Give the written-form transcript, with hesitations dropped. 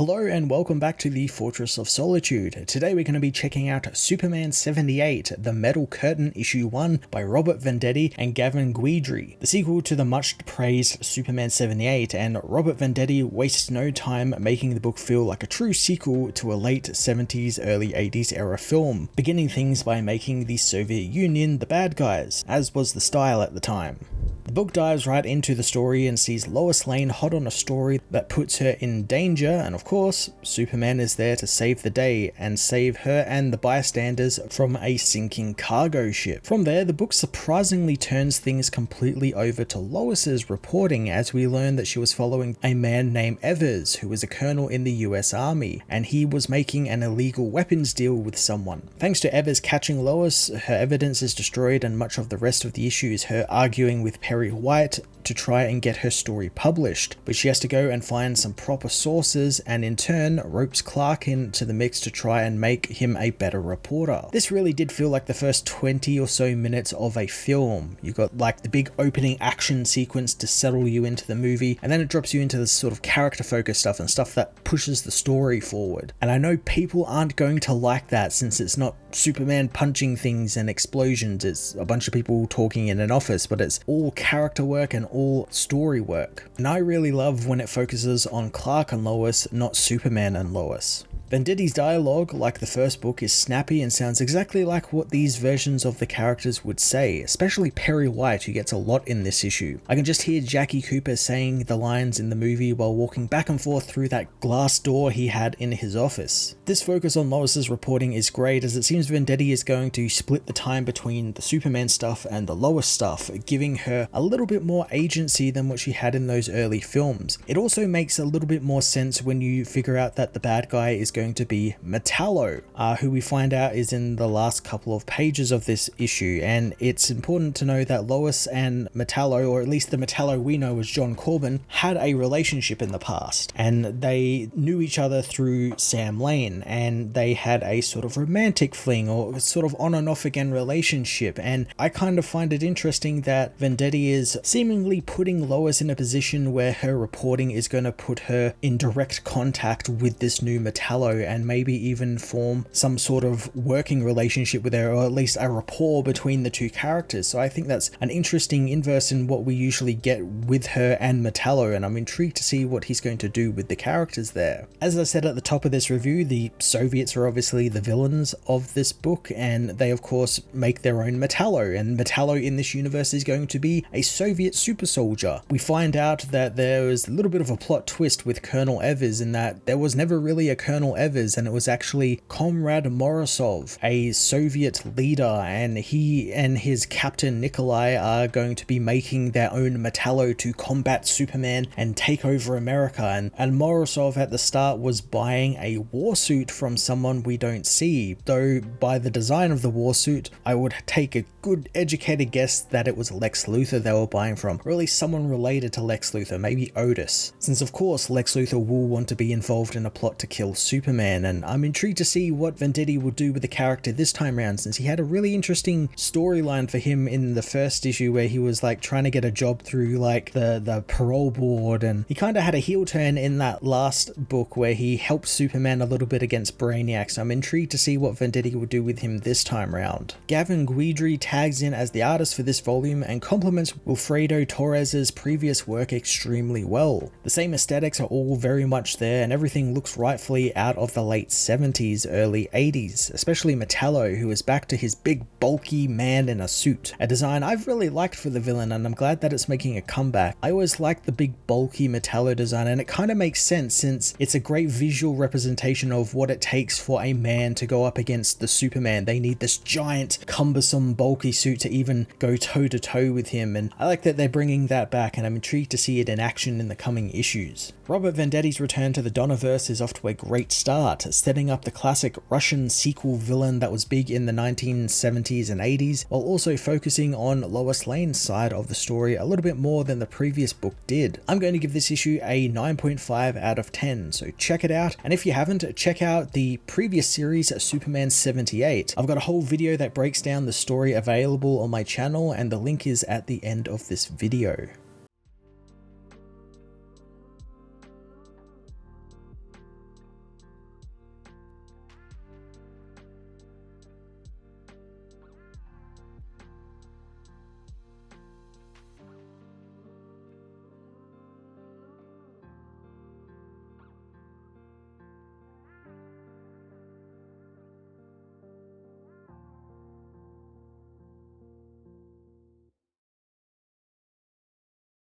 Hello and welcome back to the Fortress of Solitude. Today we're going to be checking out Superman 78, The Metal Curtain Issue 1 by Robert Venditti and Gavin Guidry, the sequel to the much praised Superman 78, and Robert Venditti wastes no time making the book feel like a true sequel to a late 70s, early 80s era film, beginning things by making the Soviet Union the bad guys, as was the style at the time. The book dives right into the story and sees Lois Lane hot on a story that puts her in danger, and of course, Superman is there to save the day and save her and the bystanders from a sinking cargo ship. From there, the book surprisingly turns things completely over to Lois's reporting as we learn that she was following a man named Evers, who was a colonel in the US Army, and he was making an illegal weapons deal with someone. Thanks to Evers catching Lois, her evidence is destroyed, and much of the rest of the issue is her arguing with Perry White to try and get her story published, but she has to go and find some proper sources and in turn ropes Clark into the mix to try and make him a better reporter. This really did feel like the first 20 or so minutes of a film. You got like the big opening action sequence to settle you into the movie, and then it drops you into this sort of character focused stuff and stuff that pushes the story forward. And I know people aren't going to like that since it's not Superman punching things and explosions, it's a bunch of people talking in an office, but it's all character work and all story work. And I really love when it focuses on Clark and Lois, not Superman and Lois. Venditti's dialogue, like the first book, is snappy and sounds exactly like what these versions of the characters would say, especially Perry White, who gets a lot in this issue. I can just hear Jackie Cooper saying the lines in the movie while walking back and forth through that glass door he had in his office. This focus on Lois's reporting is great, as it seems Venditti is going to split the time between the Superman stuff and the Lois stuff, giving her a little bit more agency than what she had in those early films. It also makes a little bit more sense when you figure out that the bad guy is going to be Metallo, who we find out is in the last couple of pages of this issue. And it's important to know that Lois and Metallo, or at least the Metallo we know as John Corbin, had a relationship in the past, and they knew each other through Sam Lane, and they had a sort of romantic fling or sort of on and off again relationship. And I kind of find it interesting that Venditti is seemingly putting Lois in a position where her reporting is going to put her in direct contact with this new Metallo, and maybe even form some sort of working relationship with her, or at least a rapport between the two characters. So I think that's an interesting inverse in what we usually get with her and Metallo, and I'm intrigued to see what he's going to do with the characters there. As I said at the top of this review, the Soviets are obviously the villains of this book, and they of course make their own Metallo, and Metallo in this universe is going to be a Soviet super soldier. We find out that there was a little bit of a plot twist with Colonel Evers in that there was never really a Colonel Evers, and it was actually Comrade Morozov, a Soviet leader, and he and his captain Nikolai are going to be making their own Metallo to combat Superman and take over America. And Morozov at the start was buying a war suit from someone we don't see, though by the design of the war suit I would take a good educated guess that it was Lex Luthor they were buying from, or at least someone related to Lex Luthor, maybe Otis, since of course Lex Luthor will want to be involved in a plot to kill Superman. And I'm intrigued to see what Venditti will do with the character this time around, since he had a really interesting storyline for him in the first issue where he was like trying to get a job through like the parole board, and he kind of had a heel turn in that last book where he helped Superman a little bit against Brainiac. So I'm intrigued to see what Venditti will do with him this time around. Gavin Guidry tags in as the artist for this volume and complements Wilfredo Torres's previous work extremely well. The same aesthetics are all very much there, and everything looks rightfully out of the late 70s, early 80s, especially Metallo, who is back to his big bulky man in a suit, a design I've really liked for the villain, and I'm glad that it's making a comeback. I always liked the big bulky Metallo design, and it kind of makes sense since it's a great visual representation of what it takes for a man to go up against the Superman. They need this giant, cumbersome, bulky suit to even go toe to toe with him, and I like that they're bringing that back, and I'm intrigued to see it in action in the coming issues. Robert Venditti's return to the Donnerverse is off to a great start, setting up the classic Russian sequel villain that was big in the 1970s and 80s, while also focusing on Lois Lane's side of the story a little bit more than the previous book did. I'm going to give this issue a 9.5 out of 10, so check it out, and if you haven't, check out the previous series, Superman 78. I've got a whole video that breaks down the story available on my channel, and the link is at the end of this video.